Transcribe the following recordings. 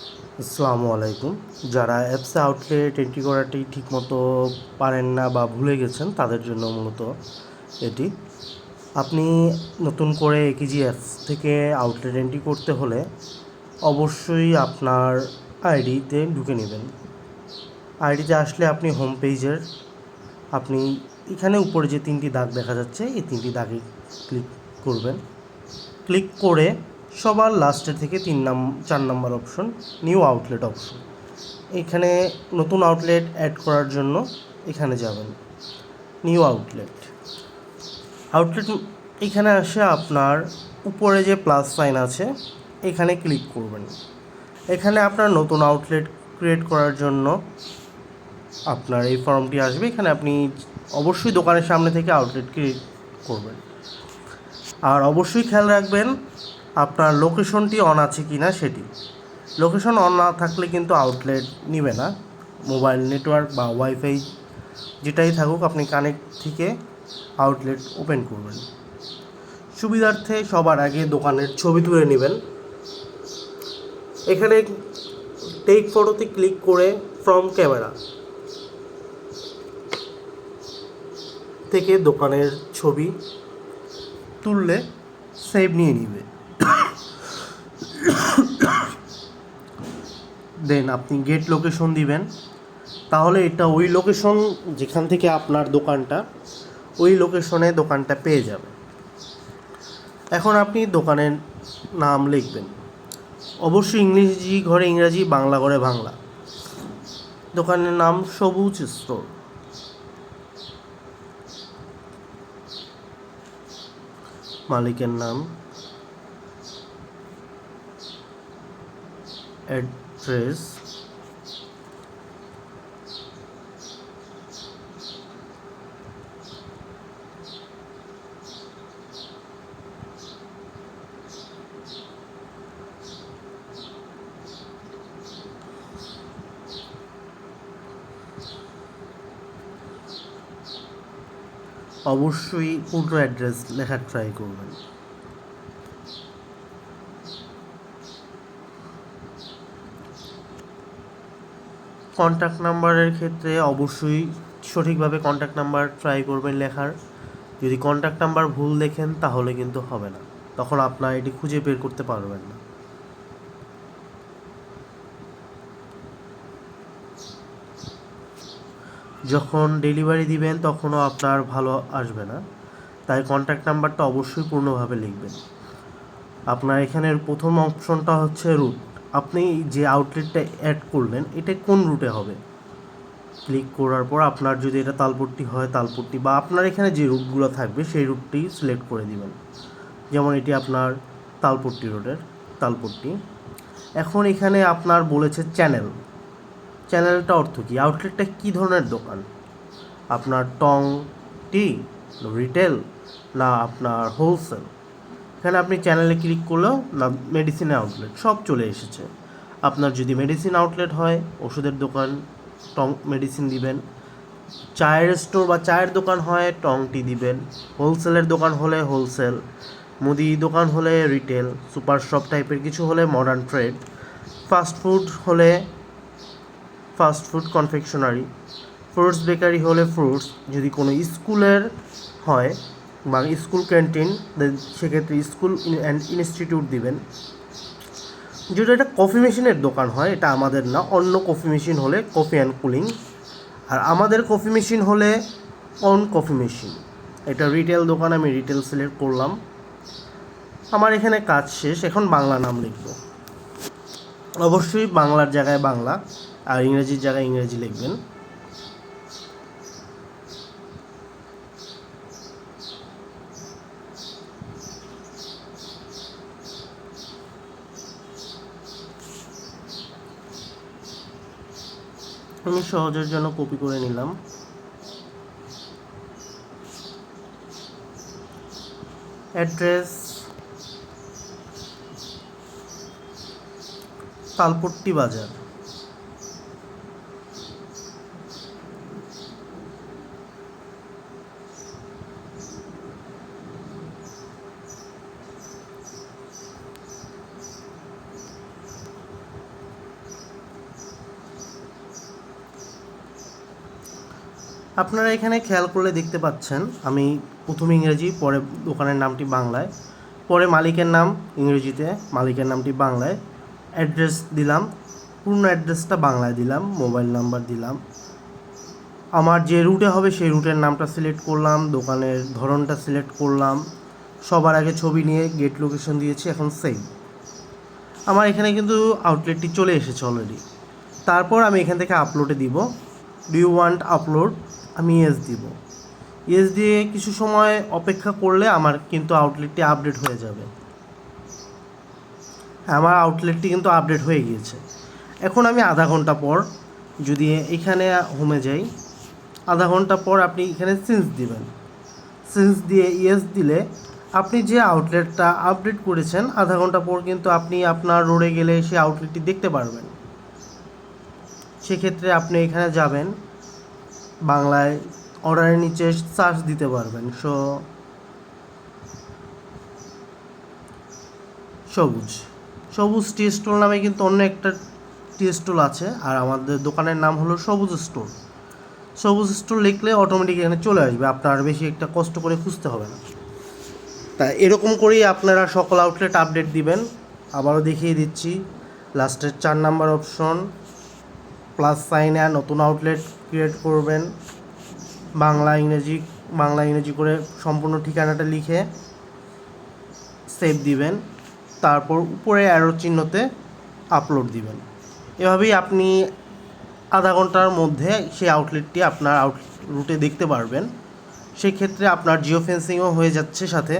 আসসালামু আলাইকুম। যারা অ্যাপসে আউটলেট এন্ট্রি করাটি ঠিকমতো পারেন না বা ভুলে গেছেন তাদের জন্য মূলত এটি। আপনি নতুন করে একেজি অ্যাপস থেকে আউটলেট এন্ট্রি করতে হলে অবশ্যই আপনার আইডিতে ঢুকে নেবেন। আইডিতে আসলে আপনি হোম পেজের আপনি এখানে উপরে যে 3টি দাগ দেখা যাচ্ছে এই 3টি দাগে ক্লিক করবেন। ক্লিক করে সবার লাস্টের থেকে 4 number option new outlet option, এখানে নতুন আউটলেট অ্যাড করার জন্য এখানে যাবেন। নিউ আউটলেট এখানে আসে আপনার উপরে যে প্লাস সাইন আছে এখানে ক্লিক করবেন। এখানে আপনার নতুন আউটলেট ক্রিয়েট করার জন্য আপনার এই ফর্মটি আসবে। এখানে আপনি অবশ্যই দোকানের সামনে থেকে আউটলেট ক্রিয়েট করবেন। আর অবশ্যই খেয়াল রাখবেন আপনার লোকেশনটি অন আছে কি না সেটি। লোকেশন অন না থাকলে কিন্তু আউটলেট নেবে না। মোবাইল নেটওয়ার্ক বা ওয়াইফাই যেটাই থাকুক আপনি কানেক্ট থেকে আউটলেট ওপেন করবেন। সুবিধার্থে সবার আগে দোকানের ছবি তুলে নেবেন। এখানে টেক ফটোতে ক্লিক করে ফ্রম ক্যামেরা থেকে দোকানের ছবি তুললে সেভ নিয়ে নিবে। দেন আপনি গেট লোকেশন দিবেন, তাহলে এটা ওই লোকেশন যেখান থেকে আপনার দোকানটা ওই লোকেশনে দোকানটা পেয়ে যাবে। এখন আপনি দোকানের নাম লিখবেন, অবশ্যই ইংরেজি ঘরে ইংরাজি, বাংলা ঘরে বাংলা। দোকানের নাম সবুজ স্টোর। মালিকের নাম, অ্যাড্রেস, অবশ্যই পুরো অ্যাড্রেস লেখার ট্রাই করবেন। কন্ট্যাক্ট নাম্বারের ক্ষেত্রে অবশ্যই সঠিকভাবে কন্ট্যাক্ট নাম্বার ট্রাই করবেন লেখার। যদি কন্ট্যাক্ট নাম্বার ভুল লেখেন তাহলে কিন্তু হবে না, তখন আপনার এটি খুঁজে বের করতে পারবেন না। যখন ডেলিভারি দিবেন তখনও আপনার ভালো আসবে না, তাই কন্ট্যাক্ট নাম্বারটা অবশ্যই পূর্ণভাবে লিখবেন। আপনার এখানের প্রথম অপশনটা হচ্ছে রুট। আপনি যে আউটলেটটা অ্যাড করলেন এটা কোন রুটে হবে, ক্লিক করার পর আপনার যদি এটা তালপট্টি হয় তালপট্টি, বা আপনার এখানে যে রুটগুলো থাকবে সেই রুটটি সিলেক্ট করে দিবেন। যেমন এটি আপনার তালপট্টি রোডের তালপট্টি। এখন এখানে আপনার বলেছে চ্যানেলটা অর্থ কী, আউটলেটটা কী ধরনের দোকান, আপনার টং টি, রিটেল, না আপনার হোলসেল। এখানে আপনি চ্যানেলে ক্লিক করলেও না মেডিসিন আউটলেট সব চলে এসেছে। আপনার যদি মেডিসিন আউটলেট হয় ওষুধের দোকান টং মেডিসিন দিবেন, চায়ের স্টোর বা চায়ের দোকান হয় টংটি দিবেন, হোলসেলের দোকান হলে হোলসেল, মুদি দোকান হলে রিটেল, সুপার শপ টাইপের কিছু হলে মডার্ন ট্রেড, ফাস্টফুড হলে ফাস্টফুড কনফেকশনারি, ফ্রুটস বেকারি হলে ফ্রুটস, যদি কোনো স্কুলের হয় বা স্কুল ক্যান্টিন সেক্ষেত্রে স্কুল অ্যান্ড ইনস্টিটিউট দিবেন। যেটা এটা কফি মেশিনের দোকান হয় এটা আমাদের না, অন্য কফি মেশিন হলে কফি অ্যান্ড কুলিং, আর আমাদের কফি মেশিন হলে অন কফি মেশিন। এটা রিটেল দোকান, আমি রিটেল সিলেক্ট করলাম। আমার এখানে কাজ শেষ, এখন বাংলা নাম লিখব। অবশ্যই বাংলার জায়গায় বাংলা আর ইংরেজির জায়গায় ইংরেজি লিখবেন। আমি সহজের জন্য কপি করে নিলাম। অ্যাড্রেস তালপট্টি বাজার। আপনারা এখানে খেয়াল করলে দেখতে পাচ্ছেন আমি প্রথমে ইংরেজি, পরে দোকানের নামটি বাংলায়, পরে মালিকের নাম ইংরেজিতে, মালিকের নামটি বাংলায়, অ্যাড্রেস দিলাম, পূর্ণ অ্যাড্রেসটা বাংলায় দিলাম, মোবাইল নাম্বার দিলাম, আমার যে রুটে হবে সেই রুটের নামটা সিলেক্ট করলাম, দোকানের ধরনটা সিলেক্ট করলাম, সবার আগে ছবি নিয়ে গেট লোকেশন দিয়েছি, এখন সেভ। আমার এখানে কিন্তু আউটলেটটি চলে এসেছে অলরেডি। তারপর আমি এখান থেকে আপলোডে দিব, ডু ইউ ওয়ান্ট আপলোড, আমি ইয়েস দিব। ইয়েস দিয়ে কিছু সময় অপেক্ষা করলে আমার কিন্তু আউটলেটটি আপডেট হয়ে যাবে। আমার আউটলেটটি কিন্তু আপডেট হয়ে গিয়েছে। এখন আমি আধা ঘন্টা পর যদি এখানে হোমে যাই, আধা ঘন্টা পর আপনি এখানে সিন্স দিবেন। সিন্স দিয়ে ইয়েস দিলে আপনি যে আউটলেটটা আপডেট করেছেন আধা ঘন্টা পর কিন্তু আপনি আপনার রোডে গেলে সেই আউটলেটটি দেখতে পারবেন। সেক্ষেত্রে আপনি এখানে যাবেন, বাংলায় অর্ডারের নিচে সার্চ দিতে পারবেন, সবুজ টি স্টোর নামে কিন্তু অন্য একটা টি স্টোর আছে, আর আমাদের দোকানের নাম হলো সবুজ স্টোর। সবুজ স্টোর লিখলে অটোমেটিক এখানে চলে আসবে, আপনার বেশি একটা কষ্ট করে খুঁজতে হবে না। তাই এরকম করেই আপনারা সকল আউটলেট আপডেট দিবেন। আবারও দেখিয়ে দিচ্ছি, লাস্টের 4 নাম্বার অপশন প্লাস সাইনে নতুন আউটলেট ক্রিয়েট করবেন, বাংলা ইংরেজি করে সম্পূর্ণ ঠিকানাটা লিখে সেভ দিবেন, তারপর উপরে অ্যারো চিহ্নতে আপলোড দিবেন। এভাবেই আপনি আধা ঘন্টার মধ্যে সেই আউটলেটটি আপনার রুটে দেখতে পারবেন। সেক্ষেত্রে আপনার জিও ফেন্সিংও হয়ে যাচ্ছে, সাথে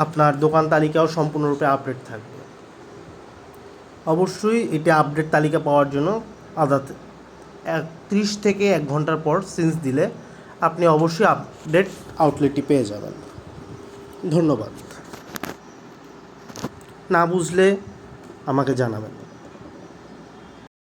আপনার দোকান তালিকাও সম্পূর্ণরূপে আপডেট থাকবে। অবশ্যই এটা আপডেট তালিকা পাওয়ার জন্য 30 থেকে 1 ঘন্টার পর সিন্স দিলে আপনি অবশ্যই আপডেট আউটলেটটি পেয়ে যাবেন। ধন্যবাদ। না বুঝলে আমাকে জানাবেন।